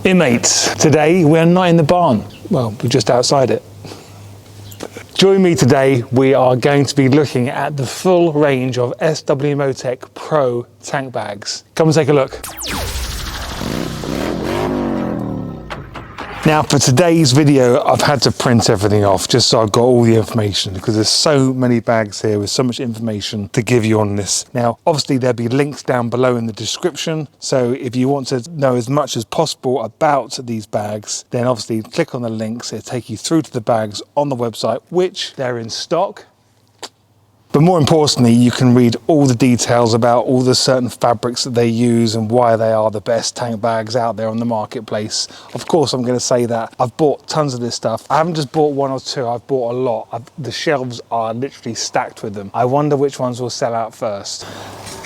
Hey mates, today we're not in the barn. Well, we're just outside it. Join me today, we are going to be looking at the full range of Swmotech Pro tank bags. Come and take a look. Now for today's video, I've had to print everything off just so I've got all the information because there's so many bags here with so much information to give you on this. Now, obviously there'll be links down below in the description. So if you want to know as much as possible about these bags, then obviously click on the links. It'll take you through to the bags on the website, which they're in stock. But more importantly, you can read all the details about all the certain fabrics that they use and why they are the best tank bags out there on the marketplace. Of course, I'm going to say that. I've bought tons of this stuff. I haven't just bought one or two, I've bought a lot. The shelves are literally stacked with them. I wonder which ones will sell out first.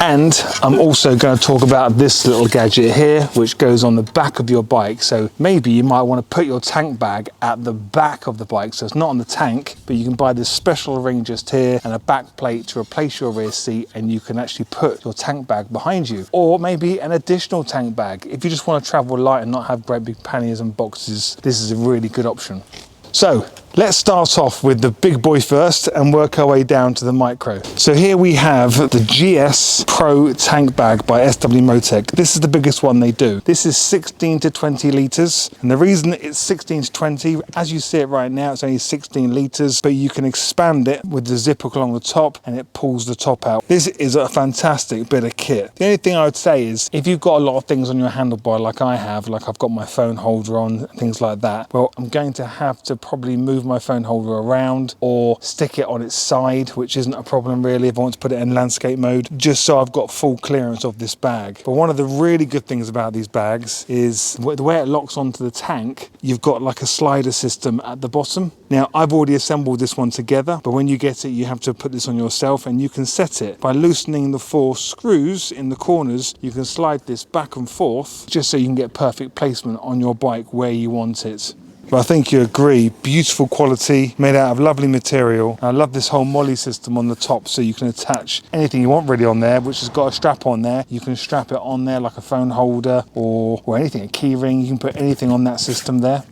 And I'm also going to talk about this little gadget here, which goes on the back of your bike. So maybe you might want to put your tank bag at the back of the bike. So it's not on the tank, but you can buy this special ring just here and a back plate to replace your rear seat, and you can actually put your tank bag behind you. Or maybe an additional tank bag. If you just want to travel light and not have great big panniers and boxes, this is a really good option. So let's start off with the big boy first and work our way down to the micro. So here we have the GS Pro tank bag by Swmotech. This is the biggest one they do. This is 16 to 20 litres. And the reason it's 16 to 20, as you see it right now, it's only 16 litres, but you can expand it with the zipper along the top and it pulls the top out. This is a fantastic bit of kit. The only thing I would say is if you've got a lot of things on your handlebar like I have, like I've got my phone holder on, things like that, well, I'm going to have to probably move my phone holder around or stick it on its side, which isn't a problem really if I want to put it in landscape mode, just so I've got full clearance of this bag. But one of the really good things about these bags is the way it locks onto the tank. You've got like a slider system at the bottom. Now I've already assembled this one together, but when you get it you have to put this on yourself, and you can set it by loosening the 4 screws in the corners. You can slide this back and forth just so you can get perfect placement on your bike where you want it. But I think you agree, beautiful quality, made out of lovely material. I love this whole molly system on the top, so you can attach anything you want really on there, which has got a strap on there. You can strap it on there like a phone holder or anything, a key ring. You can put anything on that system there.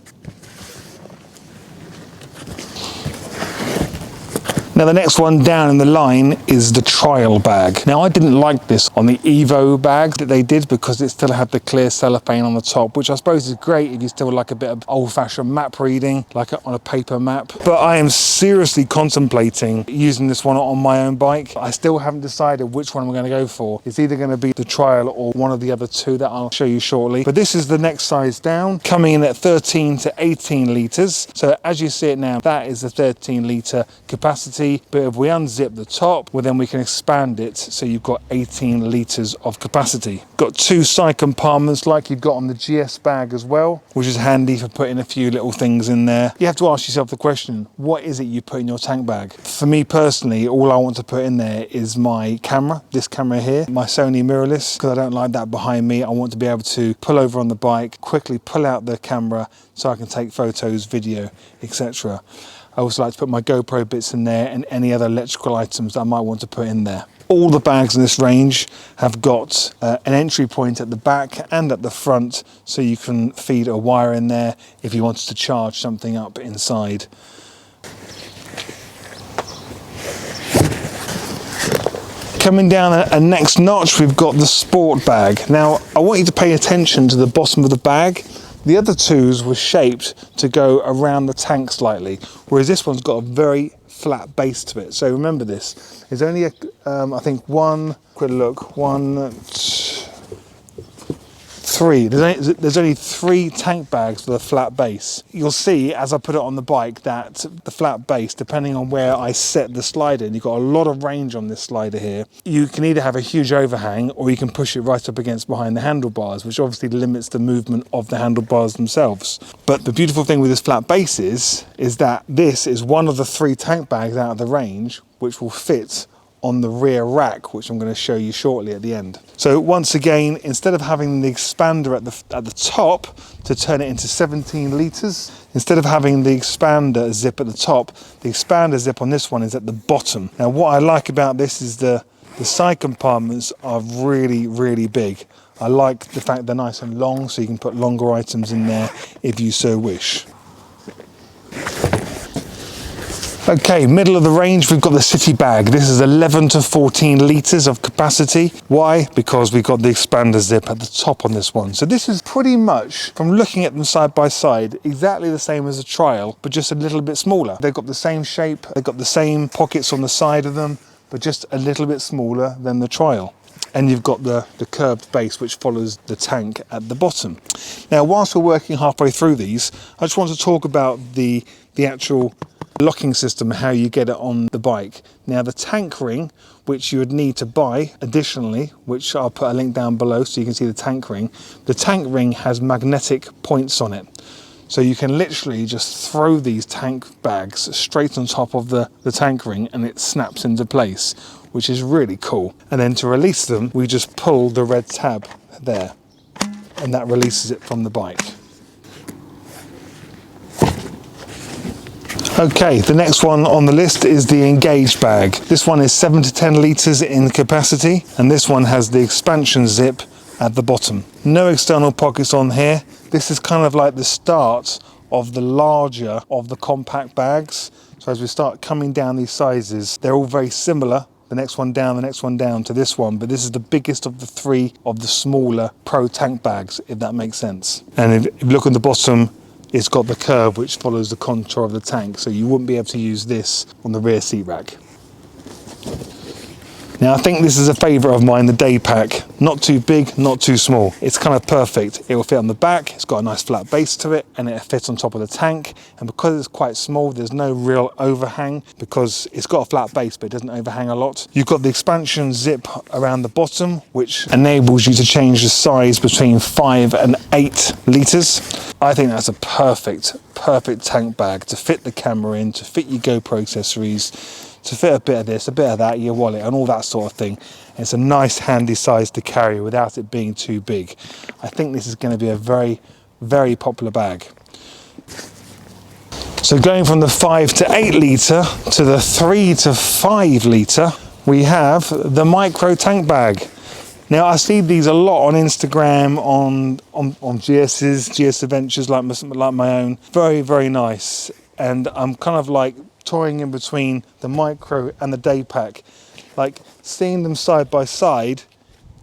Now the next one down in the line is the trial bag. Now I didn't like this on the Evo bag that they did because it still had the clear cellophane on the top, which I suppose is great if you still like a bit of old-fashioned map reading, like on a paper map. But I am seriously contemplating using this one on my own bike. I still haven't decided which one I'm going to go for. It's either going to be the trial or one of the other two that I'll show you shortly. But this is the next size down, coming in at 13 to 18 litres. So as you see it now, that is the 13 litre capacity. But if we unzip the top, well then we can expand it so you've got 18 litres of capacity. Got 2 side compartments like you've got on the GS bag as well, which is handy for putting a few little things in there. You have to ask yourself the question, what is it you put in your tank bag? For me personally, all I want to put in there is my camera, this camera here, my Sony mirrorless, because I don't like that behind me. I want to be able to pull over on the bike, quickly pull out the camera so I can take photos, video, etc. I also like to put my GoPro bits in there and any other electrical items that I might want to put in there. All the bags in this range have got an entry point at the back and at the front, so you can feed a wire in there if you wanted to charge something up inside. Coming down a next notch, we've got the sport bag. Now, I want you to pay attention to the bottom of the bag. The other twos were shaped to go around the tank slightly, whereas this one's got a very flat base to it. So remember this, there's only I think one, quick look, 1, 3. There's only 3 tank bags with a flat base. You'll see as I put it on the bike that the flat base, depending on where I set the slider, and you've got a lot of range on this slider here, you can either have a huge overhang or you can push it right up against behind the handlebars, which obviously limits the movement of the handlebars themselves. But the beautiful thing with this flat base is that this is one of the 3 tank bags out of the range which will fit on the rear rack, which I'm going to show you shortly at the end. So once again, instead of having the expander at the top to turn it into 17 litres, instead of having the expander zip at the top, the expander zip on this one is at the bottom. Now what I like about this is the side compartments are really, really big. I like the fact they're nice and long, so you can put longer items in there if you so wish. Okay, middle of the range, we've got the city bag. This is 11 to 14 litres of capacity. Why? Because we've got the expander zip at the top on this one. So this is pretty much, from looking at them side by side, exactly the same as a trial, but just a little bit smaller. They've got the same shape, they've got the same pockets on the side of them, but just a little bit smaller than the trial. And you've got the curved base which follows the tank at the bottom. Now, whilst we're working halfway through these, I just want to talk about the actual locking system, how you get it on the bike. Now, the tank ring, which you would need to buy additionally, which I'll put a link down below so you can see the tank ring has magnetic points on it. So you can literally just throw these tank bags straight on top of the tank ring and it snaps into place, which is really cool. And then to release them, we just pull the red tab there and that releases it from the bike. Okay, the next one on the list is the engaged bag. This one is 7 to 10 litres in capacity, and this one has the expansion zip at the bottom. No external pockets on here. This is kind of like the start of the larger of the compact bags. So as we start coming down these sizes, they're all very similar. The next one down to this one, but this is the biggest of the three of the smaller Pro tank bags, if that makes sense. And if you look on the bottom, it's got the curve which follows the contour of the tank, so you wouldn't be able to use this on the rear seat rack. Now, I think this is a favourite of mine, the day pack. Not too big, not too small. It's kind of perfect. It will fit on the back, it's got a nice flat base to it, and it fits on top of the tank. And because it's quite small, there's no real overhang because it's got a flat base, but it doesn't overhang a lot. You've got the expansion zip around the bottom, which enables you to change the size between 5 and 8 litres. I think that's a perfect tank bag to fit the camera in, to fit your GoPro accessories, to fit a bit of this, a bit of that, your wallet and all that sort of thing. It's a nice handy size to carry without it being too big. I think this is going to be a very, very popular bag. So going from the 5 to 8 litre to the 3 to 5 litre, we have the micro tank bag. Now, I see these a lot on Instagram, on GS Adventures like my own. Very, very nice. And I'm kind of like toying in between the micro and the day pack. Like, seeing them side by side,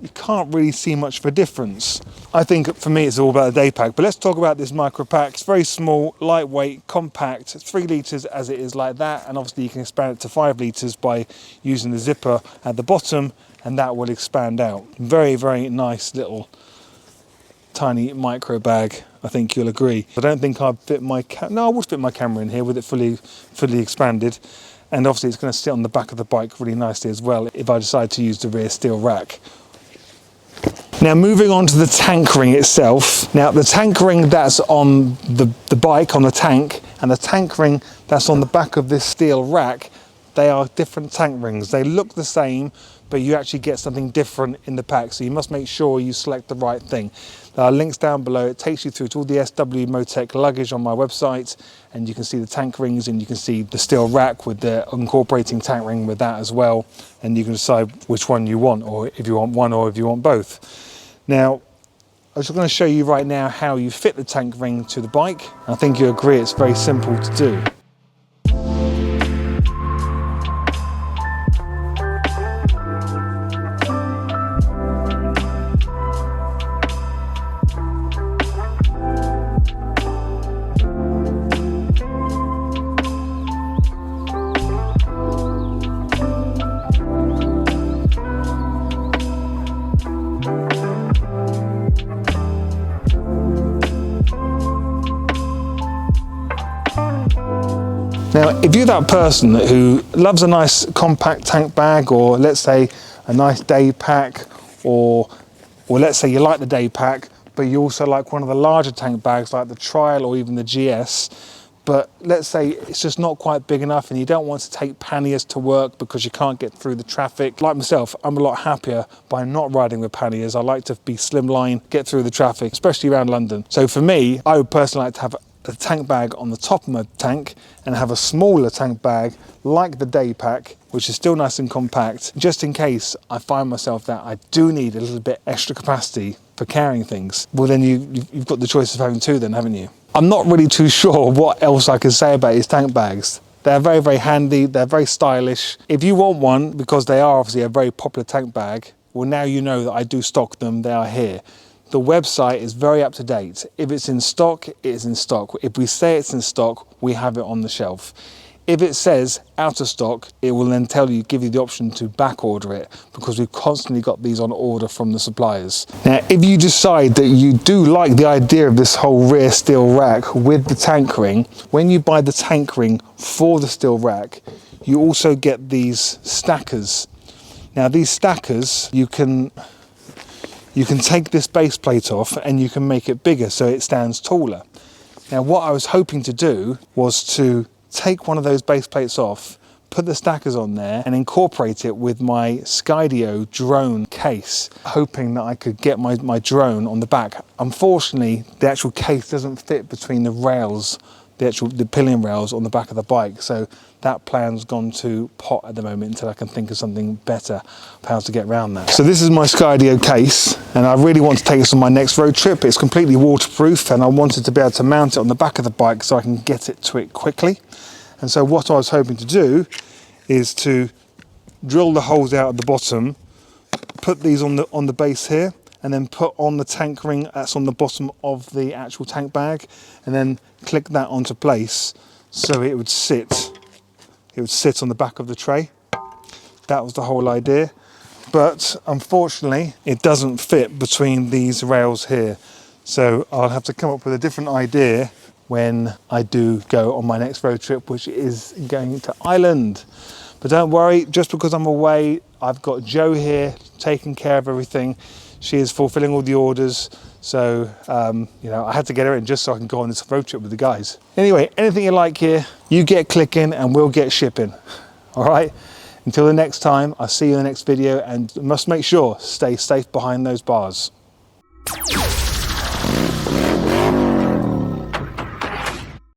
you can't really see much of a difference. I think for me it's all about the day pack, but let's talk about this micro pack. It's very small, lightweight, compact, 3 litres as it is like that, and obviously you can expand it to 5 litres by using the zipper at the bottom, and that will expand out. Very, very nice little tiny micro bag, I think you'll agree. I don't think I'd fit my I would fit my camera in here with it fully expanded, and obviously it's going to sit on the back of the bike really nicely as well if I decide to use the rear steel rack. Now, moving on to the tank ring itself. Now, the tank ring that's on the bike, on the tank, and the tank ring that's on the back of this steel rack, they are different tank rings. They look the same, but you actually get something different in the pack, so you must make sure you select the right thing. There are links down below. It takes you through to all the Swmotech luggage on my website, and you can see the tank rings, and you can see the steel rack with the incorporating tank ring with that as well, and you can decide which one you want, or if you want one or if you want both. Now, I'm just going to show you right now how you fit the tank ring to the bike. I think you agree it's very simple to do. Now, if you're that person who loves a nice compact tank bag, or let's say a nice day pack, or let's say you like the day pack, but you also like one of the larger tank bags like the Trial or even the GS, but let's say it's just not quite big enough and you don't want to take panniers to work because you can't get through the traffic. Like myself, I'm a lot happier by not riding with panniers. I like to be slimline, get through the traffic, especially around London. So for me, I would personally like to have a tank bag on the top of my tank and have a smaller tank bag like the day pack, which is still nice and compact, just in case I find myself that I do need a little bit extra capacity for carrying things. Well, then you've got the choice of having two then, haven't you? I'm not really too sure what else I can say about these tank bags. They're very, very handy, they're very stylish. If you want one, because they are obviously a very popular tank bag, well, now you know that I do stock them, they are here. The website is very up to date. If it's in stock, it is in stock. If we say it's in stock, we have it on the shelf. If it says out of stock, it will then give you the option to back order it, because we've constantly got these on order from the suppliers. Now, if you decide that you do like the idea of this whole rear steel rack with the tank ring, when you buy the tank ring for the steel rack, you also get these stackers. Now, these stackers, you can take this base plate off and you can make it bigger so it stands taller. Now, what I was hoping to do was to take one of those base plates off, put the stackers on there and incorporate it with my Skydio drone case, hoping that I could get my drone on the back. Unfortunately, the actual case doesn't fit between the rails, the pillion rails on the back of the bike, so that plan's gone to pot at the moment until I can think of something better of how to get around that. So this is my Skydio case, and I really want to take this on my next road trip. It's completely waterproof, and I wanted to be able to mount it on the back of the bike so I can get it to it quickly. And so what I was hoping to do is to drill the holes out at the bottom, put these on the base here, and then put on the tank ring that's on the bottom of the actual tank bag, and then click that onto place so it would sit on the back of the tray. That was the whole idea, but unfortunately it doesn't fit between these rails here, so I'll have to come up with a different idea when I do go on my next road trip, which is going to Ireland. But don't worry, just because I'm away, I've got Jo here taking care of everything. She is fulfilling all the orders, so you know, I had to get her in just so I can go on this road trip with the guys. Anyway, anything you like here, you get clicking and we'll get shipping. All right, until the next time, I'll see you in the next video, and must make sure stay safe behind those bars.